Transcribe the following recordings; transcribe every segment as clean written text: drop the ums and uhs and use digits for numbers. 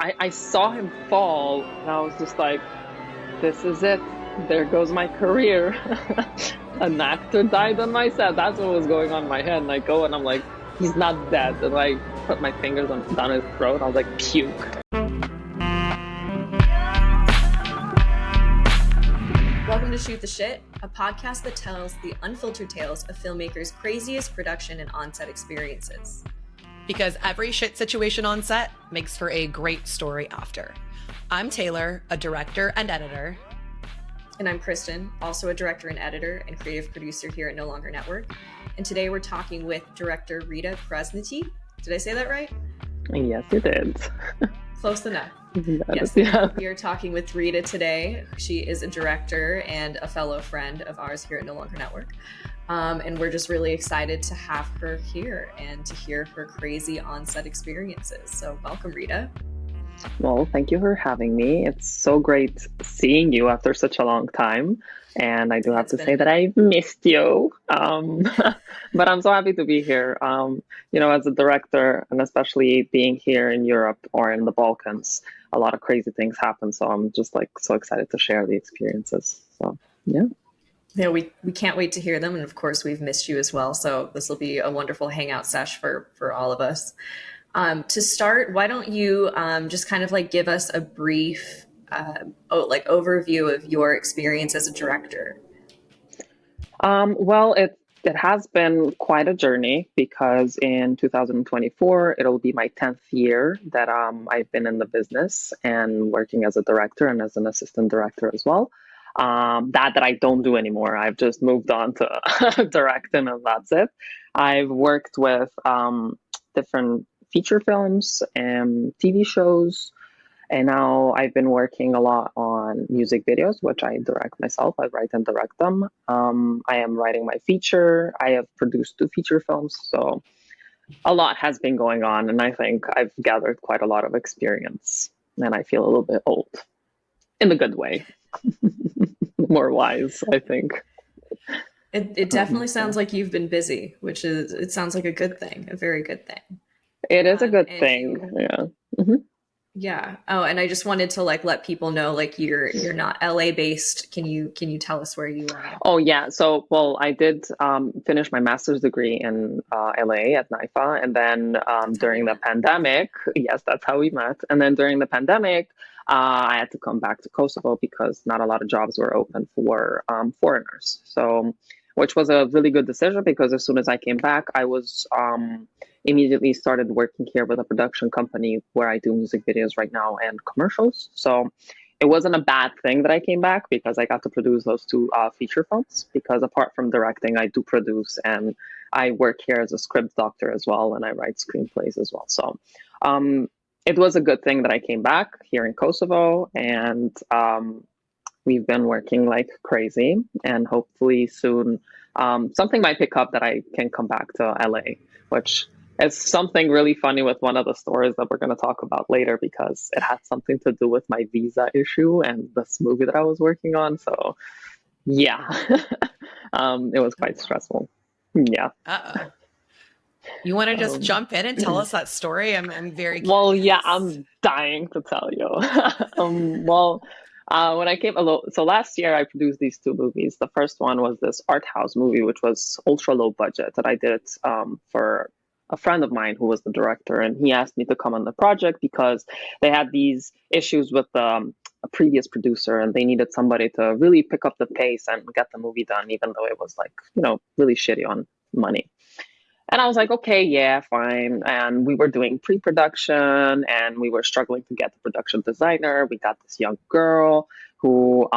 I saw him fall, and I was just like, this is it. There goes my career. An actor died on my set. That's what was going on in my head. And I go and I'm like, he's not dead. And I put my fingers down his throat. I was like, puke. Welcome to Shoot the Shit, a podcast that tells the unfiltered tales of filmmakers' craziest production and on-set experiences. Because every shit situation on set makes for a great story after. I'm Taylor, a director and editor. And I'm Kristen, also a director and editor and creative producer here at No Longer Network. And today we're talking with director Rita Krasniqi. Did I say that right? Yes, you did. Close enough. Yes, we are talking with Rita today. She is a director and a fellow friend of ours here at No Longer Network. And we're just really excited to have her here and to hear her crazy on-set experiences. So welcome, Rita. Well, thank you for having me. It's so great seeing you after such a long time. And I do have to say that I've missed you. But I'm so happy to be here. As a director, and especially being here in Europe or in the Balkans, a lot of crazy things happen. So I'm just like so excited to share the experiences. So, yeah. Yeah, we can't wait to hear them. And of course, we've missed you as well. So this will be a wonderful hangout sesh for all of us. To start, why don't you just kind of like give us a brief overview of your experience as a director? Well, it has been quite a journey because in 2024, it'll be my 10th year that I've been in the business and working as a director and as an assistant director as well. That I don't do anymore. I've just moved on to directing and that's it. I've worked with different feature films and TV shows. And now I've been working a lot on music videos, which I direct myself. I write and direct them. I am writing my feature. I have produced 2 feature films. So a lot has been going on. And I think I've gathered quite a lot of experience. And I feel a little bit old in a good way. More wise, I think. It definitely sounds like you've been busy, it sounds like a good thing, a very good thing. It is a good thing. Yeah. Mm-hmm. Yeah. Oh, and I just wanted to let people know you're not LA based. Can you tell us where you are? Oh yeah. So I did finish my master's degree in LA at NIFA, and then during the pandemic, yes, that's how we met. And then during the pandemic, I had to come back to Kosovo because not a lot of jobs were open for foreigners. So, which was a really good decision because as soon as I came back, I was immediately started working here with a production company where I do music videos right now and commercials. So it wasn't a bad thing that I came back because I got to produce those 2 feature films, because apart from directing, I do produce and I work here as a script doctor as well, and I write screenplays as well. So it was a good thing that I came back here in Kosovo, and we've been working like crazy, and hopefully soon something might pick up that I can come back to LA, which is something really funny with one of the stories that we're going to talk about later, because it had something to do with my visa issue and this movie that I was working on. So yeah, it was quite stressful. Yeah. Uh-oh. You want to just jump in and tell us that story? I'm very curious. Well, yeah, I'm dying to tell you. When I came, so last year I produced these 2 movies. The first one was this art house movie, which was ultra low budget, that I did for a friend of mine who was the director, and he asked me to come on the project because they had these issues with a previous producer, and they needed somebody to really pick up the pace and get the movie done, even though it was really shitty on money. And I was like, okay, yeah, fine. And we were doing pre-production and we were struggling to get the production designer. We got this young girl who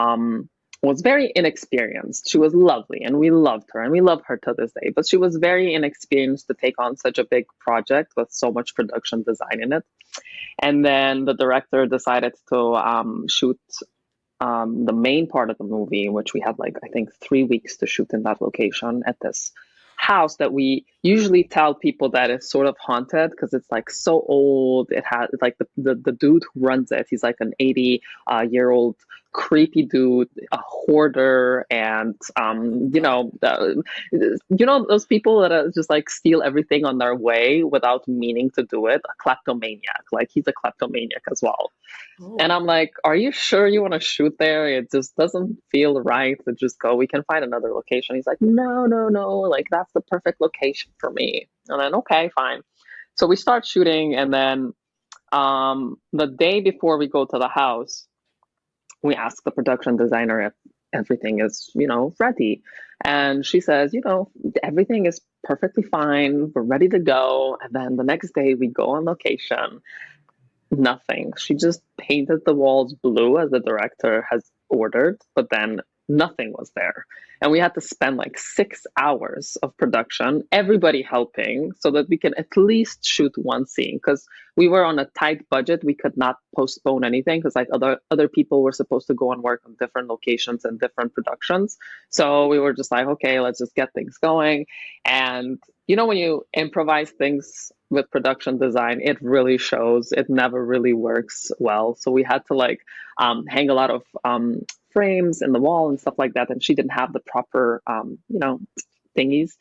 was very inexperienced. She was lovely and we loved her and we love her to this day. But she was very inexperienced to take on such a big project with so much production design in it. And then the director decided to shoot the main part of the movie, which we had I think 3 weeks to shoot in that location at this house that we usually tell people that it's sort of haunted because it's like so old. It has like the dude who runs it, he's like an 80 year old creepy dude, a hoarder, and those people that are just like steal everything on their way without meaning to do it, a kleptomaniac. Like he's a kleptomaniac as well. And Oh. I'm like, are you sure you want to shoot there? It just doesn't feel right to just go. We can find another location. He's like, no, no, no. Like, that's the perfect location for me. And then, okay, fine. So we start shooting. And then the day before we go to the house, we ask the production designer if everything is, ready. And she says, everything is perfectly fine. We're ready to go. And then the next day we go on location. Nothing. She just painted the walls blue as the director has ordered, but then nothing was there. And we had to spend like 6 hours of production, everybody helping, so that we can at least shoot one scene. Because we were on a tight budget, we could not postpone anything because like other people were supposed to go and work on different locations and different productions. So we were just like, okay, let's just get things going. And when you improvise things with production design, it really shows. It never really works well. So we had to like hang a lot of frames in the wall and stuff like that. And she didn't have the proper, thingies.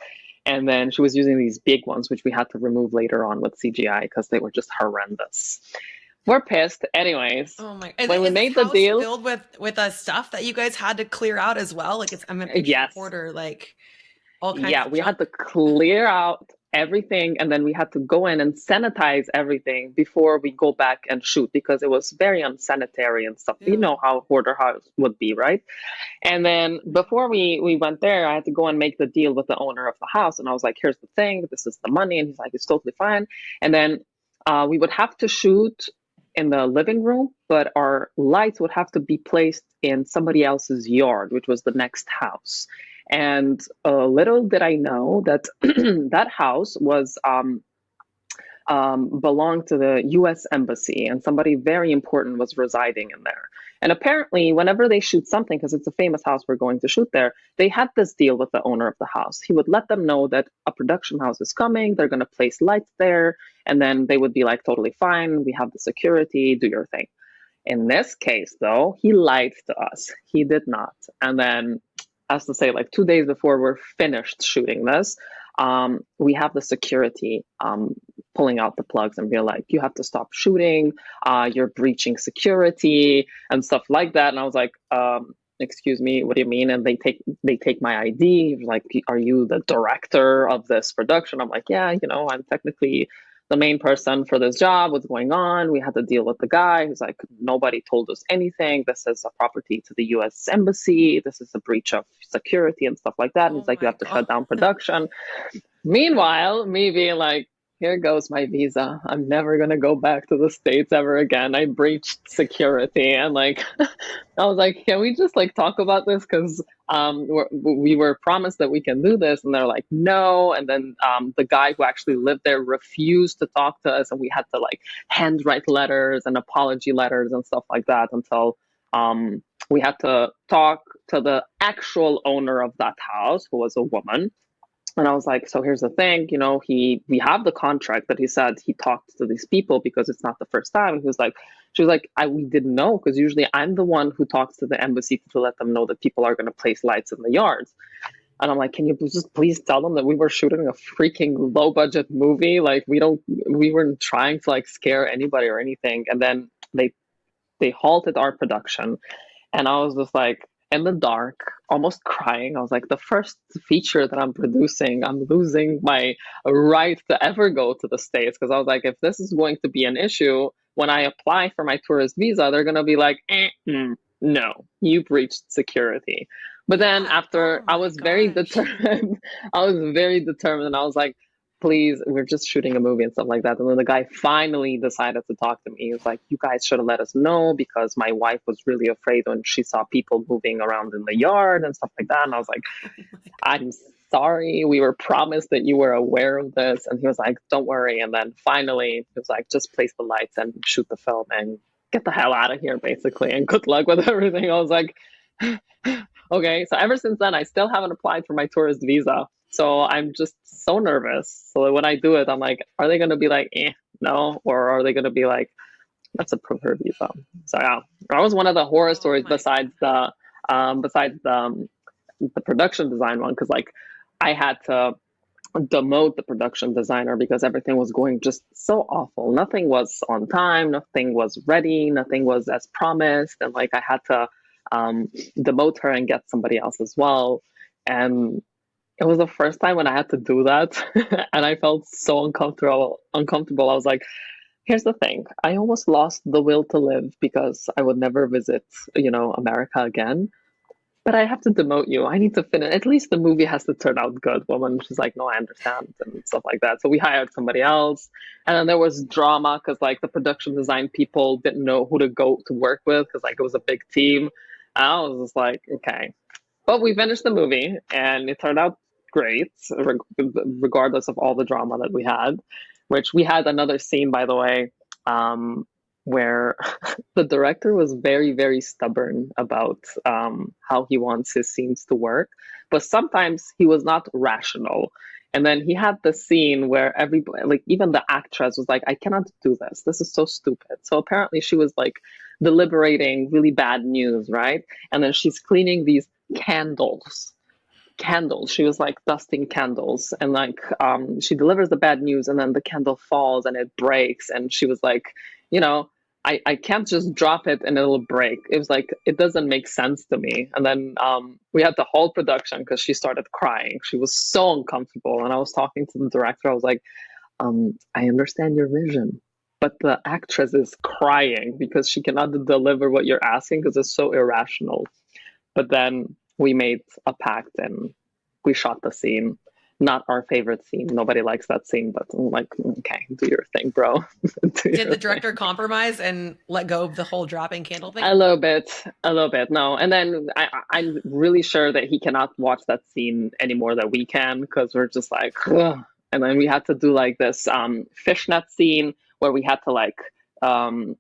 And then she was using these big ones, which we had to remove later on with CGI because they were just horrendous. We're pissed. Anyways, Oh my! when we Is this made the house deal, filled with stuff that you guys had to clear out as well? Like I'm a picture yes. hoarder, like all kinds Yeah, of we had junk. to clear out everything and then we had to go in and sanitize everything before we go back and shoot because it was very unsanitary and stuff. You Ew. know how hoarder house would be, right? And then before we went there, I had to go and make the deal with the owner of the house. And I was like, here's the thing, this is the money. And he's like, it's totally fine. And then we would have to shoot in the living room, but our lights would have to be placed in somebody else's yard, which was the next house. And little did I know that that house was belonged to the US Embassy, and somebody very important was residing in there. And apparently, whenever they shoot something, because it's a famous house we're going to shoot there, they had this deal with the owner of the house. He would let them know that a production house is coming, they're going to place lights there, and then they would be like, totally fine, we have the security, do your thing. In this case, though, he lied to us. He did not. And then, as to say, like 2 days before we're finished shooting this, we have the security pulling out the plugs and be like, you have to stop shooting, you're breaching security and stuff like that. And I was like, excuse me, what do you mean? And they take my ID. Like, are you the director of this production? I'm like, yeah, I'm technically the main person for this job. What's going on? We had to deal with the guy who's like, nobody told us anything. This is a property to the US Embassy. This is a breach of security and stuff like that. And Oh he's like, you my have to God. shut down production. Meanwhile, me being like, here goes my visa. I'm never gonna go back to the States ever again. I breached security, and like, I was like, can we just like talk about this? Because we were promised that we can do this, and they're like, no. And then the guy who actually lived there refused to talk to us, and we had to like handwrite letters and apology letters and stuff like that until we had to talk to the actual owner of that house, who was a woman. And I was like, so here's the thing, we have the contract that he said he talked to these people because it's not the first time. She was like, we didn't know because usually I'm the one who talks to the embassy to let them know that people are going to place lights in the yards. And I'm like, can you just please tell them that we were shooting a freaking low budget movie? Like we weren't trying to like scare anybody or anything. And then they halted our production. And I was just like in the dark, almost crying. I was like, the first feature that I'm producing, I'm losing my right to ever go to the States. Because I was like, if this is going to be an issue, when I apply for my tourist visa, they're going to be like, no, you breached security. But then Yeah. Oh after I my was very gosh. determined, I was very determined. And I was like, please, we're just shooting a movie and stuff like that. And then the guy finally decided to talk to me. He was like, you guys should have let us know because my wife was really afraid when she saw people moving around in the yard and stuff like that. And I was like, Oh my God. I'm sorry. We were promised that you were aware of this. And he was like, don't worry. And then finally, he was like, just place the lights and shoot the film and get the hell out of here, basically. And good luck with everything. I was like, okay. So ever since then, I still haven't applied for my tourist visa. So I'm just so nervous. So when I do it, I'm like, are they gonna be like, no, or are they gonna be like, let's approve her visa? So yeah, that was one of the horror Oh stories my God. besides the production design one, because like I had to demote the production designer because everything was going just so awful. Nothing was on time, nothing was ready, nothing was as promised, and like I had to demote her and get somebody else as well. And it was the first time when I had to do that, and I felt so uncomfortable. Uncomfortable. I was like, "Here's the thing: I almost lost the will to live because I would never visit, America again. But I have to demote you. I need to finish. At least the movie has to turn out good, woman." She's like, "No, I understand," and stuff like that. So we hired somebody else, and then there was drama because like the production design people didn't know who to go to work with because like it was a big team. And I was just like, okay. But we finished the movie, and it turned out great, regardless of all the drama that we had. Which we had another scene, by the way, where the director was very, very stubborn about how he wants his scenes to work, but sometimes he was not rational. And then he had the scene where everybody, like even the actress, was like, "I cannot do this. This is so stupid." So apparently she was like deliberating really bad news, right? And then she's cleaning these candles she was like dusting candles, and like she delivers the bad news, and then the candle falls and it breaks, and she was like, you know I can't just drop it and it'll break. It was like, it doesn't make sense to me. And then we had the whole production because she started crying. She was so uncomfortable, and I was talking to the director. I was like, I understand your vision, but the actress is crying because she cannot deliver what you're asking because it's so irrational. But then we made a pact and we shot the scene. Not our favorite scene. Nobody likes that scene, but I'm like, okay, do your thing, bro. Did the director compromise and let go of the whole dropping candle thing? A little bit, a little bit. No, and then I'm really sure that he cannot watch that scene any more than we can because we're just like, ugh. And then we had to do like this fishnet scene where we had to like, how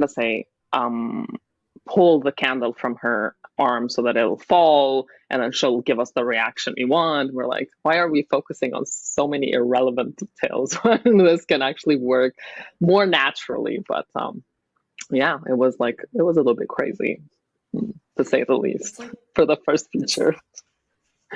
to say, pull the candle from her arm so that it'll fall, and then she'll give us the reaction we want. We're like, why are we focusing on so many irrelevant details when this can actually work more naturally? But yeah, it was a little bit crazy, to say the least, Like, for the first feature.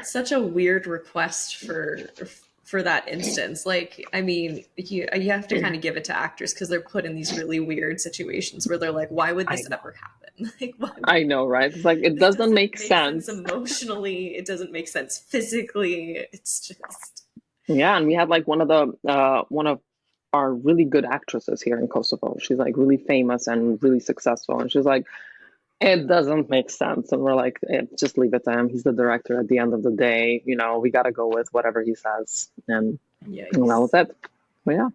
such a weird request for that instance. Like, I mean, you have to kind of give it to actors because they're put in these really weird situations where they're like, why would this ever happen? Like, why I know, right? It's like, it doesn't make sense. Emotionally. It doesn't make sense physically. It's just, Yeah, and we had like one of our really good actresses here in Kosovo. She's like really famous and really successful, and she's like, it doesn't make sense. And we're like, just leave it to him. He's the director at the end of the day. We got to go with whatever he says. And that was it. But yeah,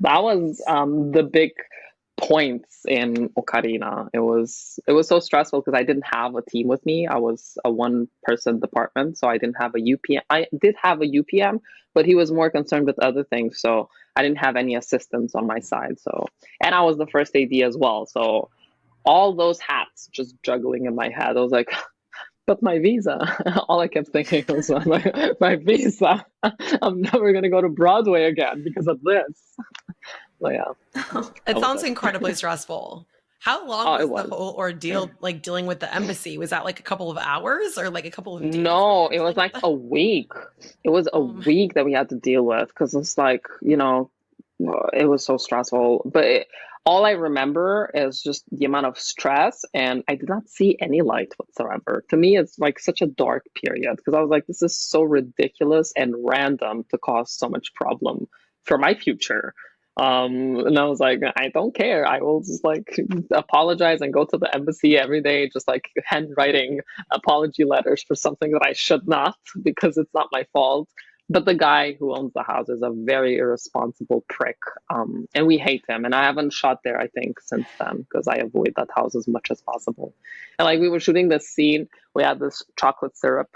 that was the big points in Ocarina. It was so stressful because I didn't have a team with me. I was a one person department, so I didn't have a UPM. I did have a UPM, but he was more concerned with other things, so I didn't have any assistants on my side. So, and I was the first AD as well, so all those hats just juggling in my head. I was like, but my visa. All I kept thinking was my visa. I'm never gonna go to Broadway again because of this. But yeah, It sounds incredibly stressful. How long it was the was. whole ordeal, like dealing with the embassy? Was that like a couple of hours or like a couple of days? No, it was like a week. It was a week that we had to deal with because it's like, it was so stressful. But all I remember is just the amount of stress, and I did not see any light whatsoever. To me, it's like such a dark period because I was like, this is so ridiculous and random to cause so much problem for my future. And I was like, I don't care. I will just like apologize and go to the embassy every day, just like handwriting apology letters for something that I should not because it's not my fault. But the guy who owns the house is a very irresponsible prick, and we hate him. And I haven't shot there, I think, since then because I avoid that house as much as possible. And like we were shooting this scene, we had this chocolate syrup,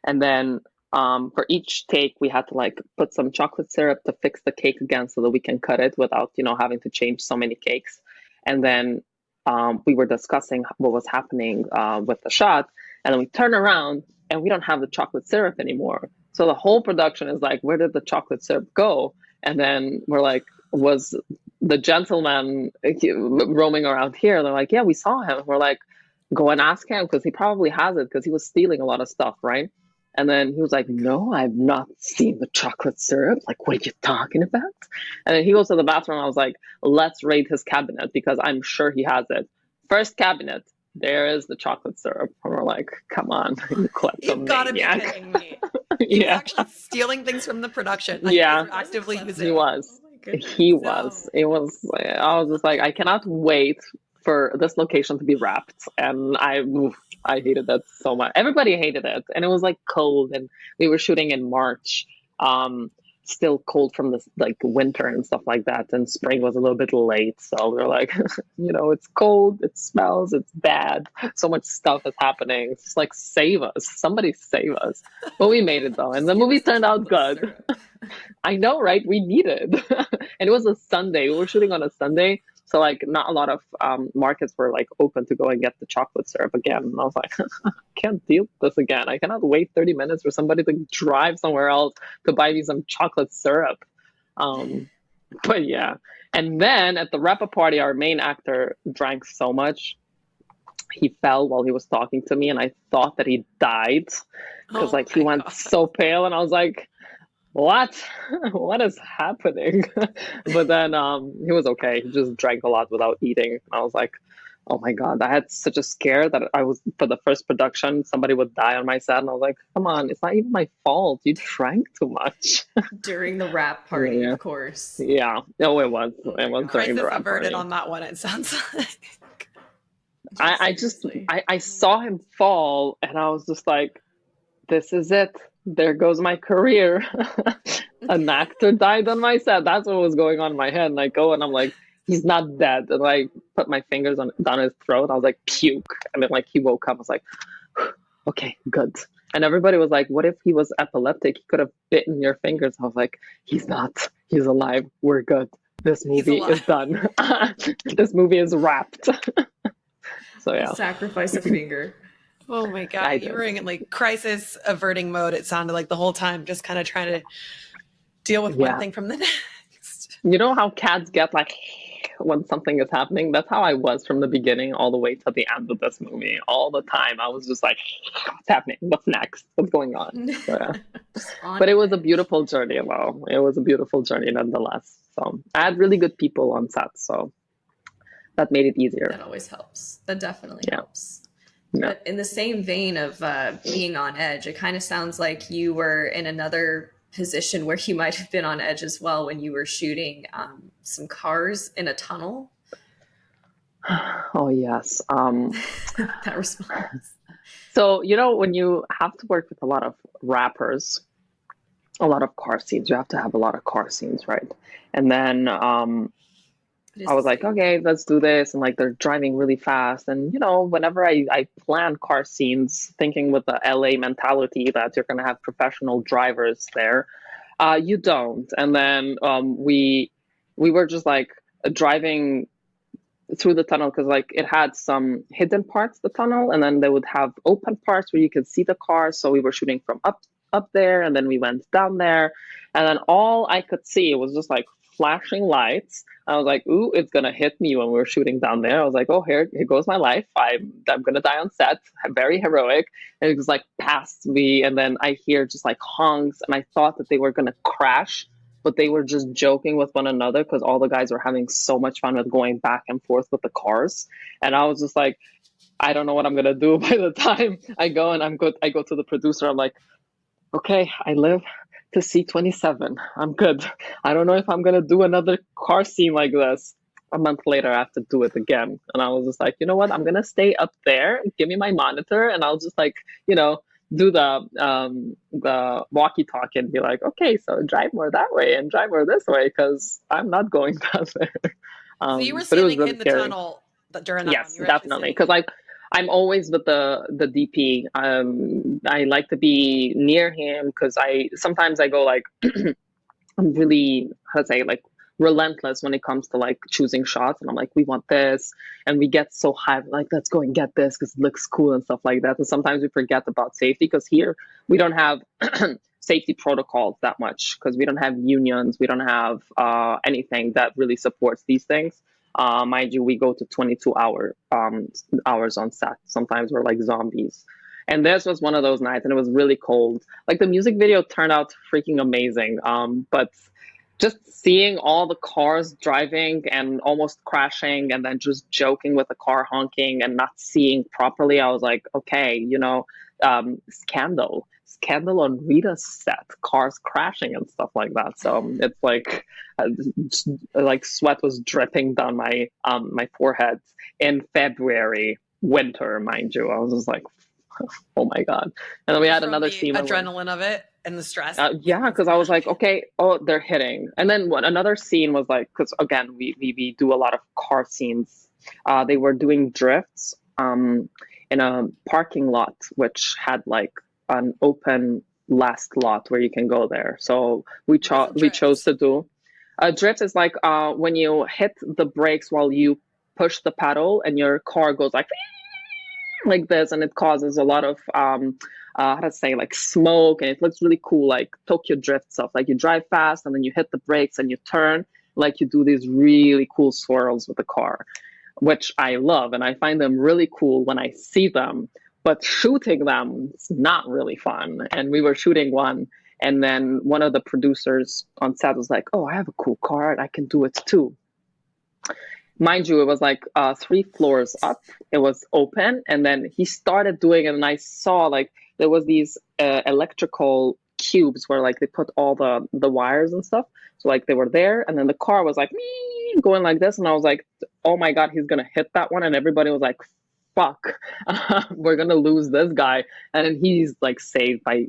and then for each take, we had to like put some chocolate syrup to fix the cake again so that we can cut it without, having to change so many cakes. And then we were discussing what was happening with the shot, and then we turn around and we don't have the chocolate syrup anymore. So the whole production is like, where did the chocolate syrup go? And then we're like, was the gentleman roaming around here? They're like, yeah, we saw him. We're like, go and ask him because he probably has it because he was stealing a lot of stuff, right? And then he was like, no, I've not seen the chocolate syrup. Like, what are you talking about? And then he goes to the bathroom. I was like, let's raid his cabinet because I'm sure he has it. First cabinet, there is the chocolate syrup. And we're like, come on, you You've got to be kleptomaniac. kidding me. He was Yeah, actually stealing things from the production. Like, yeah, you guys were actively he using. was. Oh my goodness. He No. was. It was. I was just like, I cannot wait for this location to be wrapped, and I hated that so much. Everybody hated it, and it was like cold, and we were shooting in March, still cold from the like winter and stuff like that, and spring was a little bit late, so we were like, it's cold, it smells, it's bad, so much stuff is happening. It's just like save us, somebody save us. But we made it though, and the movie turned out good. I know, right? We needed, and it was a Sunday. We were shooting on a Sunday, so like not a lot of markets were like open to go and get the chocolate syrup again. And I was like, I can't deal with this again. I cannot wait 30 minutes for somebody to drive somewhere else to buy me some chocolate syrup. But yeah, and then at the wrap-up party, our main actor drank so much. He fell while he was talking to me, and I thought that he died because like he went so pale, and I was like, what is happening? But then he was okay. He just drank a lot without eating. And I was like, oh my god, I had such a scare that I was, for the first production, somebody would die on my set, and I was like, come on, it's not even my fault, you drank too much. During the wrap party, Yeah. of course. Yeah, no, it was during the Crisis rap averted party. on that one, it sounds like. I saw him fall, and I was just like, this is it, there goes my career. An actor died on my set. That's what was going on in my head. And I go and I'm like, he's not dead. And I put my fingers down his throat. I was like, puke. And then like he woke up. I was like, okay, good. And everybody was like, what if he was epileptic? He could have bitten your fingers. I was like, he's not. He's alive. We're good. This movie is done. This movie is wrapped. So yeah. Sacrifice a finger. Oh my god, you were in like crisis averting mode, it sounded like the whole time, just kind of trying to deal with one thing from the next. You know how cats get like when something is happening? That's how I was from the beginning all the way to the end of this movie. All the time I was just like, what's happening? What's next? What's going on? So, yeah. But it was a beautiful journey though. It was a beautiful journey nonetheless. So I had really good people on set, so that made it easier. That always helps. That definitely helps. Yeah. But in the same vein of being on edge, it kind of sounds like you were in another position where you might have been on edge as well when you were shooting some cars in a tunnel. Oh, yes. That response. So, when you have to work with a lot of rappers, a lot of car scenes, you have to have a lot of car scenes, right? And then I was like, okay, let's do this. And like, they're driving really fast. And, whenever I plan car scenes, thinking with the LA mentality that you're going to have professional drivers there, you don't. And then we were just like driving through the tunnel because like it had some hidden parts, the tunnel, and then they would have open parts where you could see the cars. So we were shooting from up there, and then we went down there, and then all I could see was just like flashing lights. I was like, ooh, it's gonna hit me when we were shooting down there. I was like, oh, here goes my life. I'm gonna die on set. I'm very heroic. And it was like past me, and then I hear just like honks, and I thought that they were gonna crash, but they were just joking with one another because all the guys were having so much fun with going back and forth with the cars. And I was just like, I don't know what I'm gonna do. By the time I go and I go to the producer, I'm like, okay, I live to see 27. I'm good. I don't know if I'm gonna do another car scene like this. A month later, I have to do it again, and I was just like, you know what? I'm gonna stay up there. Give me my monitor, and I'll just like, do the walkie-talkie and be like, okay, so drive more that way and drive more this way because I'm not going down there. So you were but it was standing really in the scary. tunnel during that Yes, one. You were definitely, because I'm always with the DP. I like to be near him because sometimes I go like I'm really, how to say, like relentless when it comes to like choosing shots. And I'm like, we want this. And we get so hyped, like, let's go and get this because it looks cool and stuff like that. And sometimes we forget about safety because here we don't have safety protocols that much because we don't have unions. We don't have anything that really supports these things. Mind you, we go to hours on set. Sometimes we're like zombies. And this was one of those nights, and it was really cold. Like the music video turned out freaking amazing. But just seeing all the cars driving and almost crashing and then just joking with the car honking and not seeing properly, I was like, okay, scandal on Rita's set, cars crashing and stuff like that. So it's like sweat was dripping down my forehead in February, winter, mind you. I was just like, oh my god. And then we had another scene, adrenaline of it and the stress. Yeah, because I was like, okay, oh, they're hitting. And then another scene was like, because again, we do a lot of car scenes. They were doing drifts in a parking lot which had like an open last lot where you can go there. So we chose to do a drift. Is like when you hit the brakes while you push the pedal and your car goes like this, and it causes a lot of how to say, like smoke, and it looks really cool, like Tokyo Drift stuff. Like you drive fast and then you hit the brakes and you turn, like you do these really cool swirls with the car, which I love, and I find them really cool when I see them. But shooting them is not really fun. And we were shooting one, and then one of the producers on set was like, "Oh, I have a cool car, and I can do it too." Mind you, it was like 3 floors up. It was open, and then he started doing it, and I saw like there was these electrical cubes where like they put all the wires and stuff. So like they were there, and then the car was like going like this, and I was like, oh my god, he's gonna hit that one, and everybody was like, fuck, we're gonna lose this guy, and then he's like saved by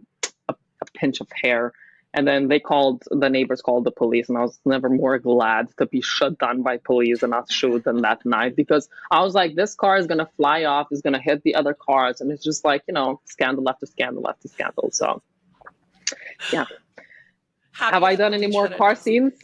a pinch of hair. And then the neighbors called the police, and I was never more glad to be shut down by police and not shoot than that night, because I was like, this car is going to fly off, is going to hit the other cars. And it's just like, scandal after scandal after scandal. So, yeah. Have I done any more car scenes?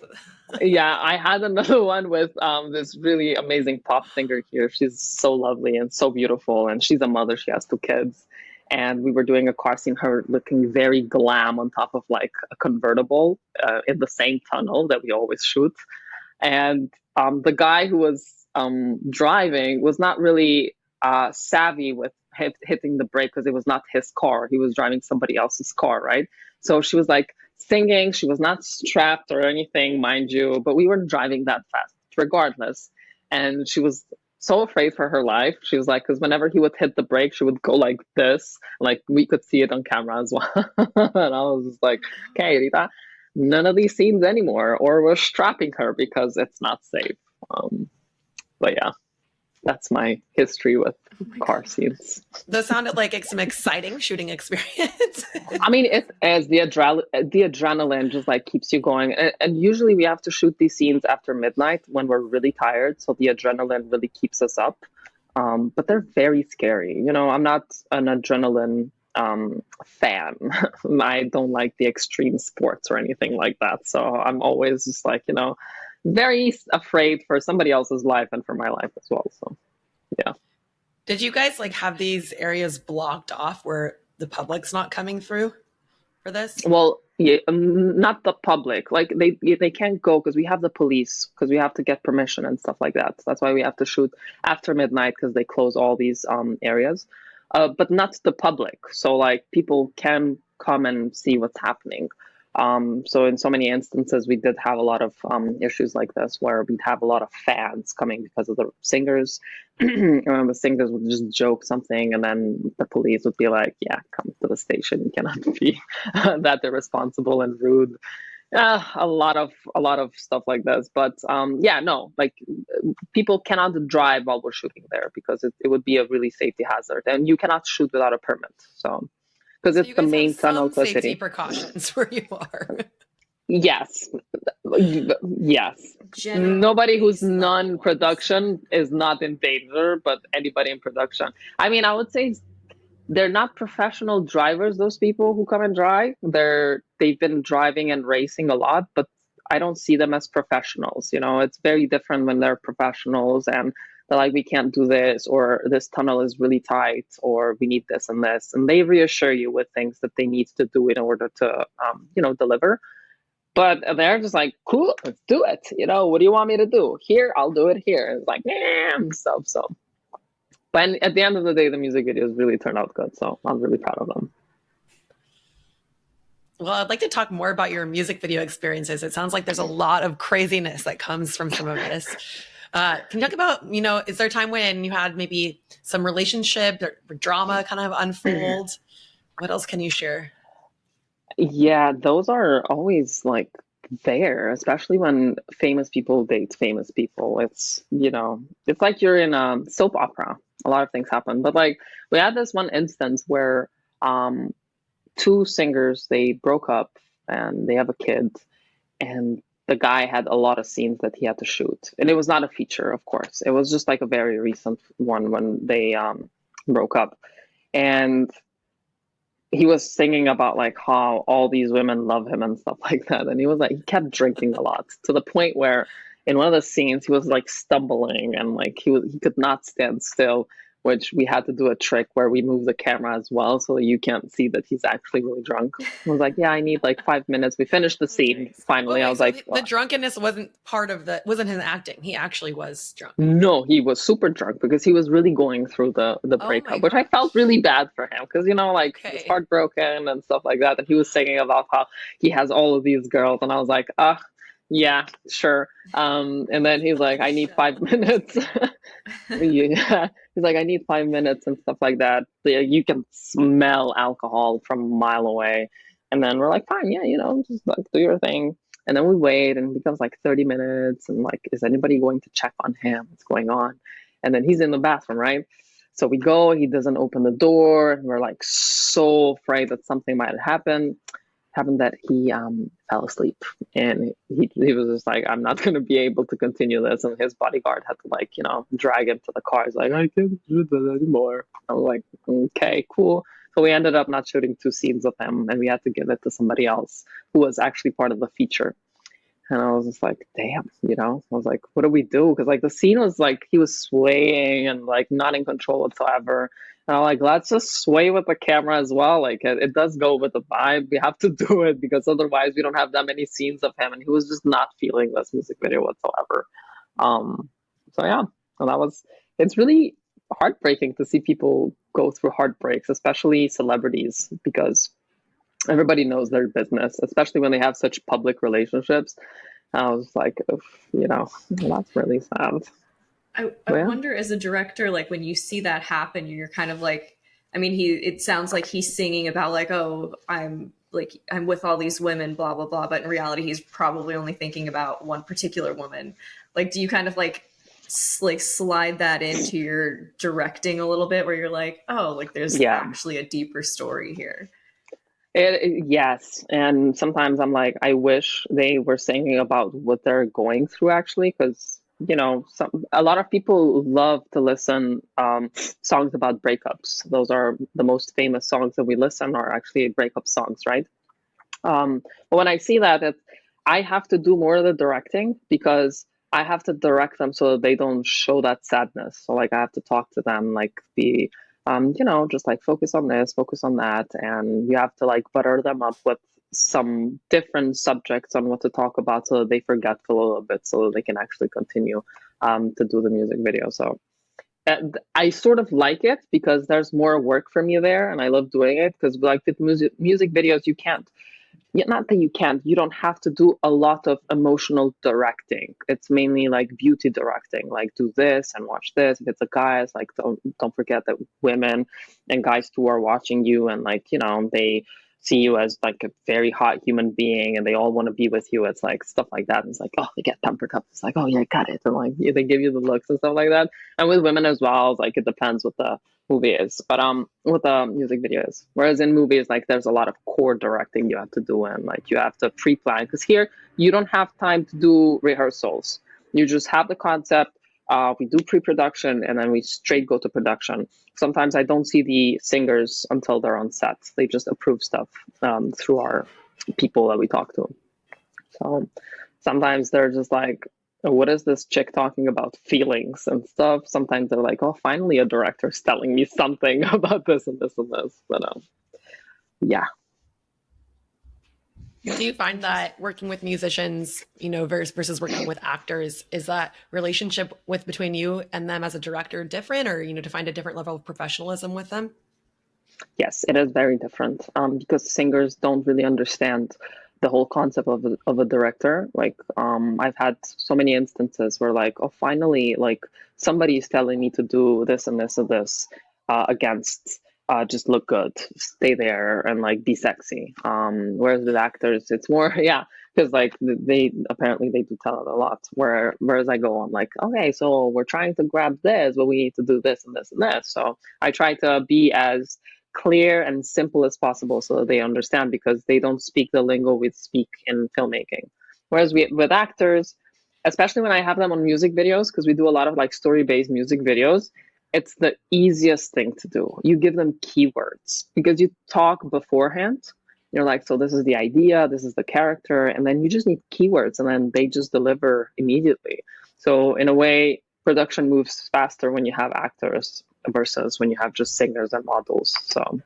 Yeah, I had another one with this really amazing pop singer here. She's so lovely and so beautiful, and she's a mother. She has 2 kids. And we were doing a car scene, her looking very glam on top of like a convertible in the same tunnel that we always shoot. And the guy who was driving was not really savvy with hitting the brake because it was not his car. He was driving somebody else's car, right? So she was like singing. She was not strapped or anything, mind you, but we weren't driving that fast regardless. And she was so afraid for her life. She was like, because whenever he would hit the brake, she would go like this. Like we could see it on camera as well. And I was just like, okay, Rita, none of these scenes anymore, or we're strapping her because it's not safe. But yeah, that's my history with car scenes. That sounded like some exciting shooting experience. I mean, it as the adrenaline just like keeps you going. And usually we have to shoot these scenes after midnight when we're really tired, so the adrenaline really keeps us up. But they're very scary. I'm not an adrenaline fan. I don't like the extreme sports or anything like that. So I'm always just like, very afraid for somebody else's life and for my life as well. So, yeah. Did you guys have these areas blocked off where the public's not coming through for this? Well, yeah, not the public. Like they can't go because we have the police, because we have to get permission and stuff like that. So that's why we have to shoot after midnight, because they close all these areas, but not the public. So like people can come and see what's happening. So in so many instances, we did have a lot of issues like this, where we'd have a lot of fans coming because of the singers. And the singers would just joke something, and then the police would be like, yeah, come to the station. You cannot be that irresponsible and rude. A lot of stuff like this. But yeah, no, like people cannot drive while we're shooting there, because it would be a really safety hazard, and you cannot shoot without a permit. So because it's the main tunnel to the city. Safety precautions where you are. Yes. Nobody who's non-production is not in danger, but anybody in production. I mean, I would say they're not professional drivers, those people who come and drive. They've been driving and racing a lot, but I don't see them as professionals. You know, it's very different when they're professionals and they're like, we can't do this, or this tunnel is really tight, or we need this and this. And they reassure you with things that they need to do in order to, deliver. But they're just like, cool, let's do it. You know, what do you want me to do? Here, I'll do it here. And it's like, and stuff. So, but at the end of the day, the music videos really turned out good. So I'm really proud of them. Well, I'd like to talk more about your music video experiences. It sounds like there's a lot of craziness that comes from some of this. Can you talk about, is there a time when you had maybe some relationship or drama kind of unfold? What else can you share? Yeah, those are always like there, especially when famous people date famous people. It's like you're in a soap opera. A lot of things happen. But like we had this one instance where two singers, they broke up and they have a kid, and the guy had a lot of scenes that he had to shoot. And it was not a feature, of course. It was just like a very recent one when they broke up. And he was singing about like how all these women love him and stuff like that. And he was like, he kept drinking a lot to the point where in one of the scenes he was like stumbling and like he could not stand still, which we had to do a trick where we move the camera as well so that you can't see that he's actually really drunk. I was like, yeah, I need like 5 minutes. We finished the scene. Finally, I was like, the drunkenness wasn't wasn't his acting. He actually was drunk. No, he was super drunk because he was really going through the breakup, which I felt really bad for him because, he was heartbroken and stuff like that. And he was singing about how he has all of these girls. And I was like, yeah, sure. And then he's like, I need 5 minutes. Yeah. He's like, I need 5 minutes and stuff like that. You can smell alcohol from a mile away. And then we're like, fine, yeah, just like do your thing. And then we wait and it becomes like 30 minutes. And like, is anybody going to check on him? What's going on? And then he's in the bathroom, right? So we go, he doesn't open the door. And we're like so afraid that something might happen. Happened that he fell asleep and he was just like, I'm not going to be able to continue this. And his bodyguard had to drag him to the car. He's like, I can't do this anymore. I was like, okay, cool. So we ended up not shooting 2 scenes of him and we had to give it to somebody else who was actually part of the feature. And I was just like, damn, I was like, what do we do? Because like the scene was like, he was swaying and like not in control whatsoever. And I'm like, let's just sway with the camera as well. Like it does go with the vibe. We have to do it because otherwise we don't have that many scenes of him. And he was just not feeling this music video whatsoever. So yeah, and it's really heartbreaking to see people go through heartbreaks, especially celebrities, because everybody knows their business, especially when they have such public relationships. I was like, that's really sad. I wonder, as a director, like when you see that happen, you're kind of like, I mean, it sounds like he's singing about like, oh, I'm with all these women, blah, blah, blah. But in reality, he's probably only thinking about one particular woman. Like, do you kind of like slide that into your directing a little bit where you're like, oh, like there's actually a deeper story here? Yes. And sometimes I'm like, I wish they were singing about what they're going through actually, because a lot of people love to listen songs about breakups. Those are the most famous songs that we listen are actually breakup songs, right? But when I see that, I have to do more of the directing because I have to direct them so that they don't show that sadness. So like I have to talk to them, like be, just like focus on this, focus on that, and you have to like butter them up with some different subjects on what to talk about so that they forget for a little bit so that they can actually continue to do the music video. So I sort of like it because there's more work for me there and I love doing it because like with music videos, you don't have to do a lot of emotional directing. It's mainly like beauty directing, like do this and watch this. If it's a guy, it's like don't forget that women and guys too are watching you and like, they see you as like a very hot human being and they all want to be with you. It's like stuff like that. And it's like, oh, they get pampered up. It's like, oh yeah, got it. And like they give you the looks and stuff like that. And with women as well, it's like it depends what the movie is, but what the music video is. Whereas in movies, like there's a lot of core directing you have to do and like you have to pre-plan because here you don't have time to do rehearsals. You just have the concept. We do pre-production and then we straight go to production. Sometimes I don't see the singers until they're on set. They just approve stuff through our people that we talk to. So Sometimes they're just like, what is this chick talking about feelings and stuff? Sometimes they're like, oh, finally a director's telling me something about this and this and this. But yeah. Do you find that working with musicians, versus working with actors, is that relationship with between you and them as a director different, or to find a different level of professionalism with them? Yes, it is very different because singers don't really understand the whole concept of a director. Like, I've had so many instances where, like, oh, finally, like, somebody is telling me to do this and this and this against just look good, stay there, and like be sexy. Whereas with actors, it's more, yeah, because like they apparently they do tell it a lot. Whereas I go on like, okay, so we're trying to grab this, but we need to do this and this and this. So I try to be as clear and simple as possible so that they understand because they don't speak the lingo we speak in filmmaking. Whereas with actors, especially when I have them on music videos, because we do a lot of like story-based music videos, it's the easiest thing to do. You give them keywords because you talk beforehand. You're like, so this is the idea, this is the character, and then you just need keywords and then they just deliver immediately. So in a way, production moves faster when you have actors versus when you have just singers and models. So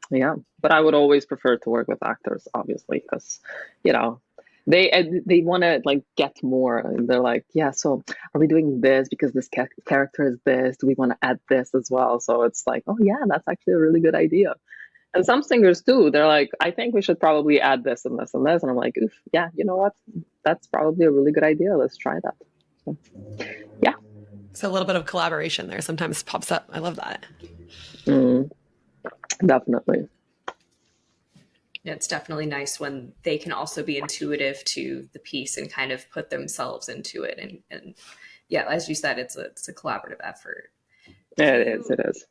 yeah, but I would always prefer to work with actors, obviously, because you know they want to like get more, and they're like, yeah, so are we doing this because this character is this? Do we want to add this as well? So it's like, oh yeah, that's actually a really good idea. And some singers too, they're like, I think we should probably add this and this and this, and I'm like, oof, yeah, you know what? That's probably a really good idea. Let's try that. So, yeah. So a little bit of collaboration there sometimes pops up. I love that. Definitely. Yeah, it's definitely nice when they can also be intuitive to the piece and kind of put themselves into it. And yeah, as you said, it's a collaborative effort. It is.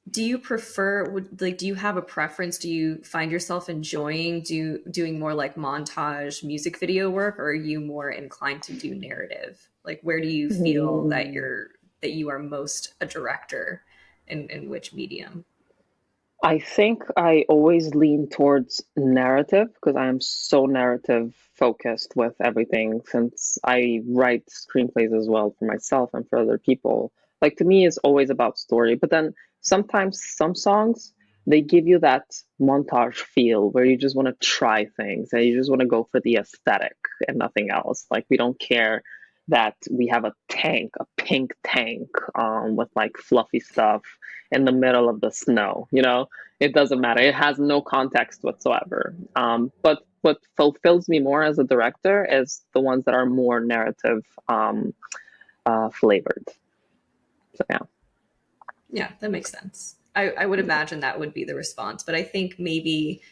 Do you prefer, do you have a preference? Do you find yourself enjoying doing more like montage music video work, or are you more inclined to do narrative? Like, where do you feel that you are most a director in which medium? I think I always lean towards narrative because I am so narrative focused with everything since I write screenplays as well for myself and for other people. Like to me, it's always about story. But then sometimes some songs, they give you that montage feel where you just want to try things and you just want to go for the aesthetic and nothing else. Like we don't care that we have a tank, a pink tank, with like fluffy stuff in the middle of the snow, you know? It doesn't matter. It has no context whatsoever. But what fulfills me more as a director is the ones that are more narrative flavored. So yeah. Yeah, that makes sense. I would imagine that would be the response, but I think maybe,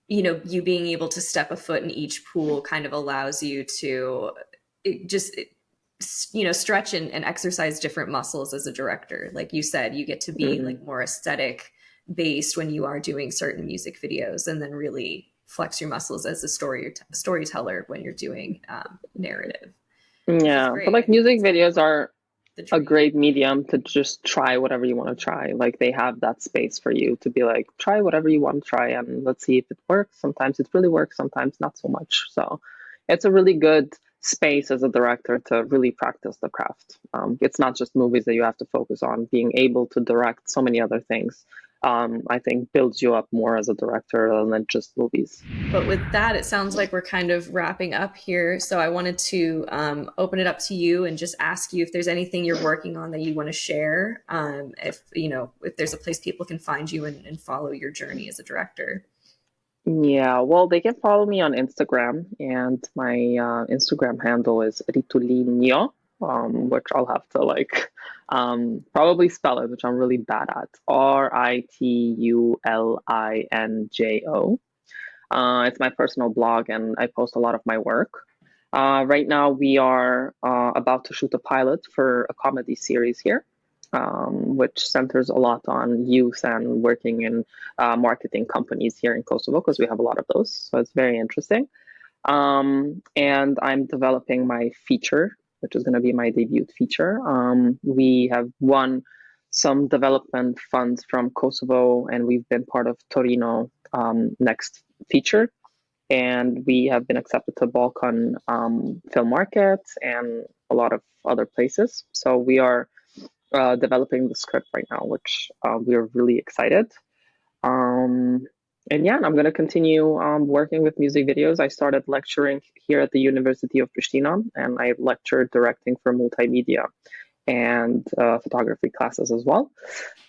you being able to step a foot in each pool kind of allows you to stretch and exercise different muscles as a director. Like you said, you get to be like more aesthetic based when you are doing certain music videos, and then really flex your muscles as a storyteller when you're doing narrative. Yeah, but like music videos are a great medium to just try whatever you want to try. Like they have that space for you to be like, try whatever you want to try and let's see if it works. Sometimes it really works, sometimes not so much. So it's a really good space as a director to really practice the craft. It's not just movies that you have to focus on. Being able to direct so many other things, I think builds you up more as a director than just movies. But with that, it sounds like we're kind of wrapping up here. So I wanted to open it up to you and just ask you if there's anything you're working on that you want to share. If there's a place people can find you and follow your journey as a director. Yeah, well, they can follow me on Instagram, and my Instagram handle is Ritulinio, which I'll have to like probably spell it, which I'm really bad at. Ritulinjo. It's my personal blog, and I post a lot of my work. Right now, we are about to shoot a pilot for a comedy series here, which centers a lot on youth and working in marketing companies here in Kosovo, because we have a lot of those. So it's very interesting. And I'm developing my feature, which is going to be my debut feature. We have won some development funds from Kosovo, and we've been part of Torino Next Feature, and we have been accepted to Balkan film markets and a lot of other places. So we are developing the script right now, which we are really excited. And yeah, I'm going to continue working with music videos. I started lecturing here at the University of Pristina, and I lectured directing for multimedia and photography classes as well.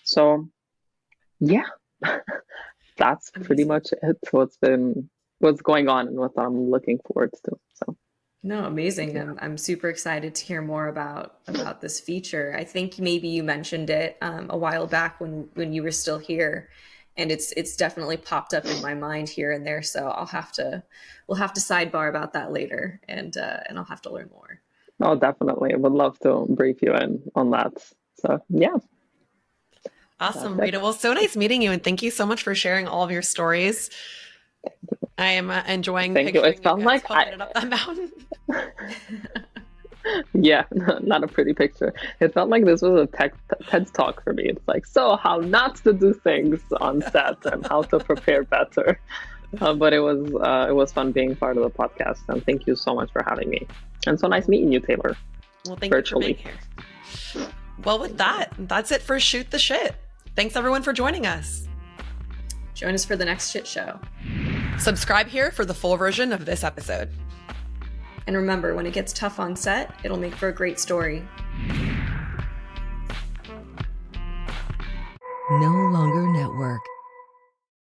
So yeah, that's pretty much it. What's going on and what I'm looking forward to. So. No, amazing. I'm super excited to hear more about this feature. I think maybe you mentioned it a while back when you were still here, and it's definitely popped up in my mind here and there. So we'll have to sidebar about that later, and I'll have to learn more. Oh, definitely. I would love to brief you in on that. So yeah. Awesome, Rita. Well, so nice meeting you, and thank you so much for sharing all of your stories. I am enjoying picturing It felt like it up that mountain. Yeah, not a pretty picture. It felt like this was a TED talk for me. It's like, so how not to do things on set and how to prepare better. But it was fun being part of the podcast, and thank you so much for having me. And so nice meeting you, Taylor. Well, thank you for being here. Well, with that's it for Shoot the Shit. Thanks everyone for joining us. Join us for the next shit show. Subscribe here for the full version of this episode. And remember, when it gets tough on set, it'll make for a great story. No longer network.